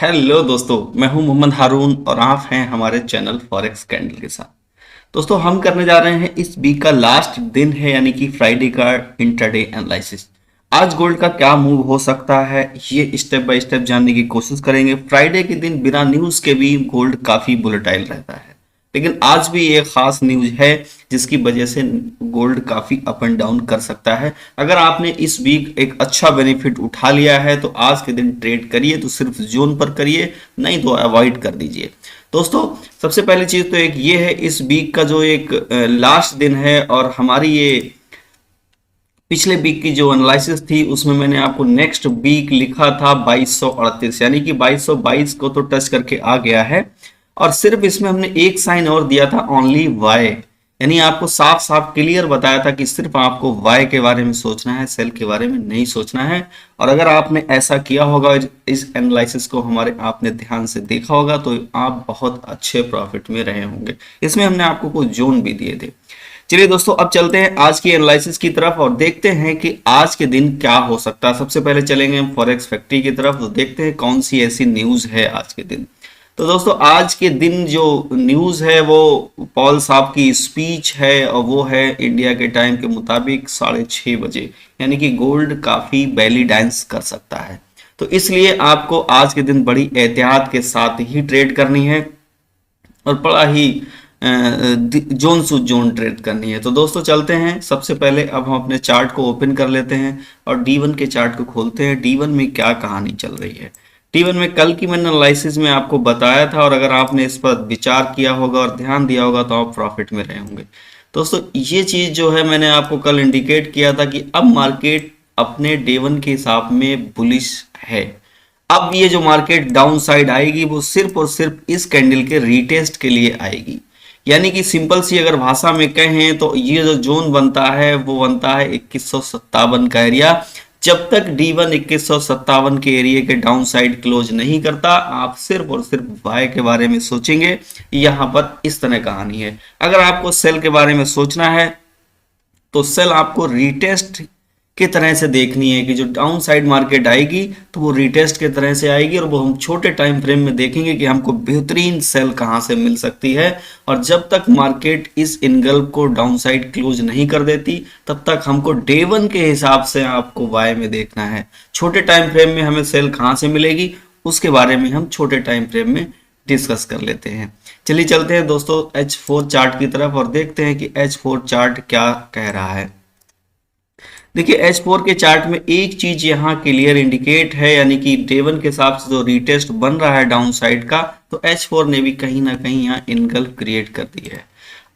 Hello दोस्तों, मैं हूं मोहम्मद हारून और आप हैं हमारे चैनल फॉरेक्स कैंडल के साथ। दोस्तों, हम करने जा रहे हैं इस वीक का लास्ट दिन है यानी कि फ्राइडे का इंट्राडे एनालिसिस। आज गोल्ड का क्या मूव हो सकता है ये स्टेप बाय स्टेप जानने की कोशिश करेंगे। फ्राइडे के दिन बिना न्यूज़ के भी गोल्ड काफ़ी वोलेटाइल रहता है, लेकिन आज भी एक खास न्यूज है जिसकी वजह से गोल्ड काफी अप एंड डाउन कर सकता है। अगर आपने इस वीक एक अच्छा बेनिफिट उठा लिया है तो आज के दिन ट्रेड करिए, तो सिर्फ जोन पर करिए, नहीं तो अवॉइड कर दीजिए। दोस्तों, सबसे पहली चीज तो एक ये है, इस वीक का जो एक लास्ट दिन है और हमारी ये पिछले वीक की जो एनालिसिस थी उसमें मैंने आपको नेक्स्ट वीक लिखा था 2238, यानी कि 2222 को तो टच करके आ गया है। और सिर्फ इसमें हमने एक साइन और दिया था, ओनली वाई, यानी आपको साफ साफ क्लियर बताया था कि सिर्फ आपको वाई के बारे में सोचना है, सेल के बारे में नहीं सोचना है। और अगर आपने ऐसा किया होगा, इस एनालिसिस को हमारे आपने ध्यान से देखा होगा, तो आप बहुत अच्छे प्रॉफिट में रहे होंगे। इसमें हमने आपको कुछ जोन भी दिए थे। चलिए दोस्तों, अब चलते हैं आज की एनालिसिस की तरफ और देखते हैं कि आज के दिन क्या हो सकता है। सबसे पहले चलेंगे हम फॉरेक्स फैक्ट्री की तरफ, तो देखते हैं कौन सी ऐसी न्यूज है आज के दिन। तो दोस्तों, आज के दिन जो न्यूज है वो पॉल साहब की स्पीच है और वो है इंडिया के टाइम के मुताबिक 6:30 बजे, यानी कि गोल्ड काफी बैली डांस कर सकता है। तो इसलिए आपको आज के दिन बड़ी एहतियात के साथ ही ट्रेड करनी है और बड़ा ही जोन सू जोन ट्रेड करनी है। तो दोस्तों चलते हैं, सबसे पहले अब हम अपने चार्ट को ओपन कर लेते हैं और D1 के चार्ट को खोलते हैं। D1 में क्या कहानी चल रही है। D1 में कल की मैंने एनालिसिस में आपको बताया था और अगर आपने इस पर विचार किया होगा और ध्यान दिया होगा तो आप प्रॉफिट में रहे होंगे। दोस्तों, ये चीज जो है मैंने आपको कल इंडिकेट किया था कि अब मार्केट अपने D1 के हिसाब में बुलिश है। अब ये जो मार्केट डाउन साइड आएगी वो सिर्फ और सिर्फ इस कैंडल के रीटेस्ट के लिए आएगी। यानी कि सिंपल सी अगर भाषा में कहें तो ये जो जोन बनता है वो बनता है 2157 का एरिया। जब तक D1 2157 के एरिया के डाउन साइड क्लोज नहीं करता, आप सिर्फ और सिर्फ बाय के बारे में सोचेंगे। यहां पर इस तरह कहानी है। अगर आपको सेल के बारे में सोचना है तो सेल आपको रीटेस्ट के तरह से देखनी है कि जो डाउन साइड मार्केट आएगी तो वो रीटेस्ट के तरह से आएगी और वो हम छोटे टाइम फ्रेम में देखेंगे कि हमको बेहतरीन सेल कहां से मिल सकती है। और जब तक मार्केट इस इनगल्फ को डाउन साइड क्लोज नहीं कर देती तब तक हमको D1 के हिसाब से आपको बाय में देखना है। छोटे टाइम फ्रेम में हमें सेल कहां से मिलेगी उसके बारे में हम छोटे टाइम फ्रेम में डिस्कस कर लेते हैं। चलिए चलते हैं दोस्तों H4 चार्ट की तरफ और देखते हैं कि H4 चार्ट क्या कह रहा है। देखिए, H4 के चार्ट में एक चीज यहाँ क्लियर इंडिकेट है, यानी कि D1 के हिसाब से जो रीटेस्ट बन रहा है डाउन साइड का, तो H4 ने भी कहीं ना कहीं यहाँ इनगल्फ क्रिएट कर दी है।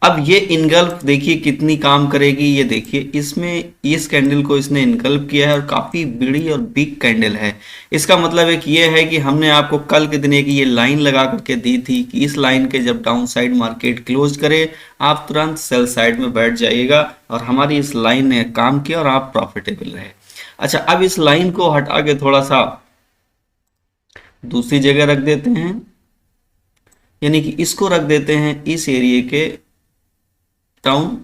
अब ये इनगल्फ देखिए कितनी काम करेगी। ये देखिए, इसमें इस कैंडल को इसने इनगल्फ किया है और काफी बड़ी और बिग कैंडल है। इसका मतलब एक ये है कि हमने आपको कल के दिन एक ये लाइन लगा करके दी थी कि इस लाइन के जब डाउन साइड मार्केट क्लोज करे आप तुरंत सेल साइड में बैठ जाइएगा, और हमारी इस लाइन ने काम किया और आप प्रॉफिटेबल रहे। अच्छा, अब इस लाइन को हटा के थोड़ा सा दूसरी जगह रख देते हैं, यानी कि इसको रख देते हैं इस एरिया के डाउन।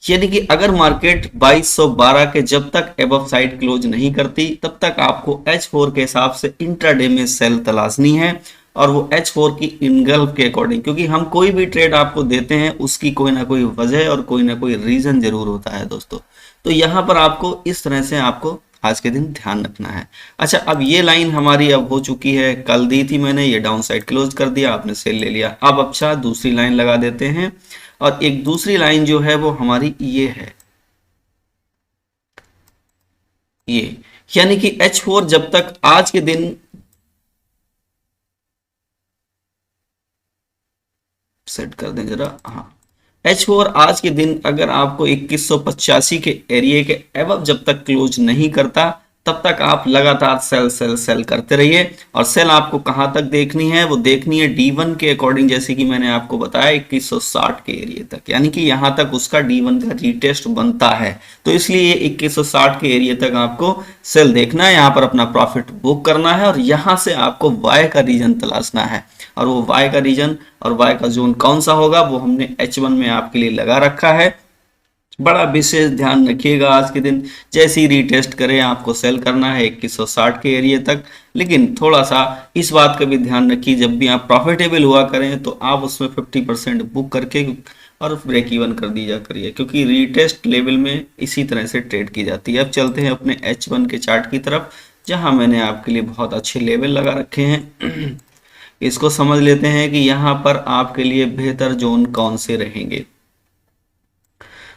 यानी कि अगर मार्केट 2212 के जब तक एबव साइड क्लोज नहीं करती तब तक आपको H4 के हिसाब से इंट्राडे में सेल तलाशनी है, और वो H4 की इनगल्फ के अकॉर्डिंग, क्योंकि हम कोई भी ट्रेड आपको देते हैं उसकी कोई ना कोई वजह और कोई ना कोई रीजन जरूर होता है दोस्तों। तो यहाँ पर आपको इस तरह से आपको आज के दिन ध्यान रखना है। अच्छा, अब ये लाइन हमारी अब हो चुकी है, कल दी थी मैंने, ये डाउन साइड क्लोज कर दिया, आपने सेल ले लिया। अब अच्छा दूसरी लाइन लगा देते हैं, और एक दूसरी लाइन जो है वो हमारी ये है, ये, यानी कि H4 जब तक आज के दिन सेट कर दें जरा, हाँ, H4 आज के दिन अगर आपको 2185 के एरिया के एवब जब तक क्लोज नहीं करता तब तक आप लगातार सेल सेल सेल करते रहिए। और सेल आपको कहां तक देखनी है, वो देखनी है D1 के अकॉर्डिंग, जैसे कि मैंने आपको बताया 2160 के एरिया तक, यानी कि यहां तक उसका D1 का रीटेस्ट बनता है। तो इसलिए 2160 के एरिया तक आपको सेल देखना है, यहाँ पर अपना प्रॉफिट बुक करना है और यहाँ से आपको वाई का रीजन तलाशना है। और वो वाई का रीजन और वाई का जोन कौन सा होगा वो हमने H1 में आपके लिए लगा रखा है। बड़ा विशेष ध्यान रखिएगा आज के दिन। जैसे ही रीटेस्ट करें आपको सेल करना है 2160 के एरिया तक, लेकिन थोड़ा सा इस बात का भी ध्यान रखिए जब भी आप प्रॉफिटेबल हुआ करें तो आप उसमें 50% बुक करके और ब्रेक इवन कर दीजा करिए, क्योंकि रीटेस्ट लेवल में इसी तरह से ट्रेड की जाती है। अब चलते हैं अपने H1 के चार्ट की तरफ, जहां मैंने आपके लिए बहुत अच्छे लेवल लगा रखे हैं। इसको समझ लेते हैं कि यहाँ पर आपके लिए बेहतर जोन कौन से रहेंगे।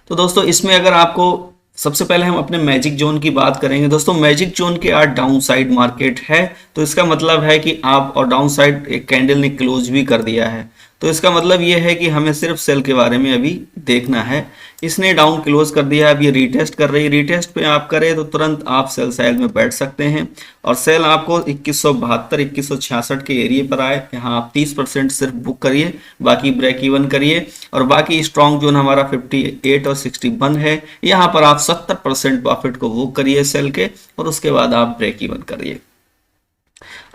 तो दोस्तों इसमें अगर आपको, सबसे पहले हम अपने मैजिक जोन की बात करेंगे। दोस्तों मैजिक जोन के आज डाउन साइड मार्केट है, तो इसका मतलब है कि आप, और डाउन साइड एक कैंडल ने क्लोज भी कर दिया है, तो इसका मतलब ये है कि हमें सिर्फ सेल के बारे में अभी देखना है। इसने डाउन क्लोज कर दिया है, अब ये रीटेस्ट कर रही है। रीटेस्ट पे आप करें तो तुरंत आप सेल साइड में बैठ सकते हैं, और सेल आपको 2172 2166 के एरिया पर आए, यहाँ आप 30% सिर्फ बुक करिए, बाकी ब्रेक इवन करिए। और बाकी स्ट्रॉन्ग जोन हमारा 58 और 61 है, यहाँ पर आप 70% प्रॉफिट को बुक करिए सेल के, और उसके बाद आप ब्रेक इवन करिए।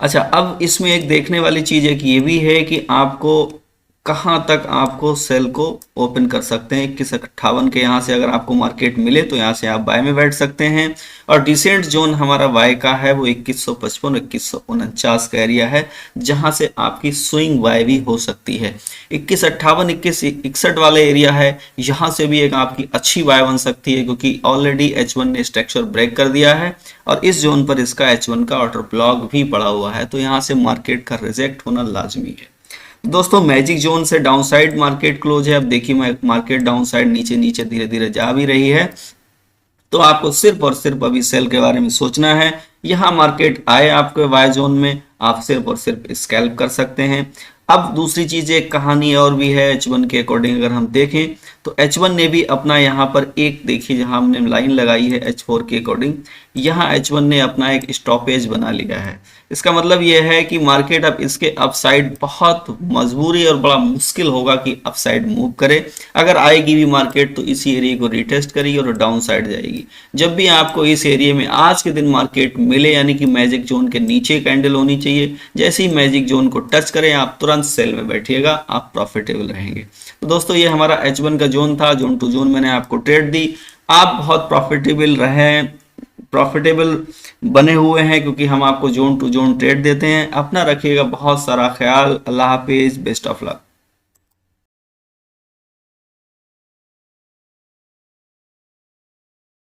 अच्छा, अब इसमें एक देखने वाली चीज एक ये भी है कि आपको कहाँ तक आपको सेल को ओपन कर सकते हैं। 2158 के यहाँ से अगर आपको मार्केट मिले तो यहाँ से आप बाय में बैठ सकते हैं, और डिसेंट जोन हमारा बाय का है वो 2155 2149 का एरिया है, जहाँ से आपकी स्विंग बाय भी हो सकती है। 2158 2161 वाला एरिया है, यहाँ से भी एक आपकी अच्छी बाय बन सकती है, क्योंकि ऑलरेडी H1 ने स्ट्रक्चर ब्रेक कर दिया है, और इस जोन पर इसका H1 का ऑर्डर ब्लॉक भी पड़ा हुआ है, तो यहाँ से मार्केट का रिजेक्ट होना लाजमी है। दोस्तों मैजिक जोन से डाउनसाइड मार्केट क्लोज है। अब देखिए मार्केट डाउनसाइड नीचे नीचे धीरे धीरे जा भी रही है, तो आपको सिर्फ और सिर्फ अभी सेल के बारे में सोचना है। यहाँ मार्केट आए आपके वाई जोन में, आप सिर्फ और सिर्फ स्कैल्प कर सकते हैं। अब दूसरी चीज, एक कहानी और भी है H1 के अकॉर्डिंग अगर हम देखें तो H1 ने भी अपना यहाँ पर एक, देखिए जहाँ हमने लाइन लगाई है H4 के अकॉर्डिंग, यहाँ H1 ने अपना एक स्टॉपेज बना लिया है। इसका मतलब यह है कि मार्केट अब इसके अपसाइड बहुत मजबूरी और बड़ा मुश्किल होगा कि अपसाइड मूव करे। अगर आएगी भी मार्केट तो इसी एरिया को रिटेस्ट करेगी और डाउन साइड जाएगी। जब भी आपको इस एरिया में आज के दिन मार्केट मिले, यानी कि मैजिक जोन के नीचे कैंडल होनी चाहिए, जैसे ही मैजिक जोन को टच करें आप तुरंत सेल में बैठिएगा, आप प्रॉफिटेबल रहेंगे। तो दोस्तों ये हमारा H1 का जोन था, जोन टू जोन मैंने आपको ट्रेड दी। आप बहुत प्रॉफिटेबल रहे, प्रॉफिटेबल बने हुए हैं, क्योंकि हम आपको जोन टू जोन ट्रेड देते हैं। अपना रखिएगा बहुत सारा ख्याल। अल्लाह हाफिज, बेस्ट ऑफ लक।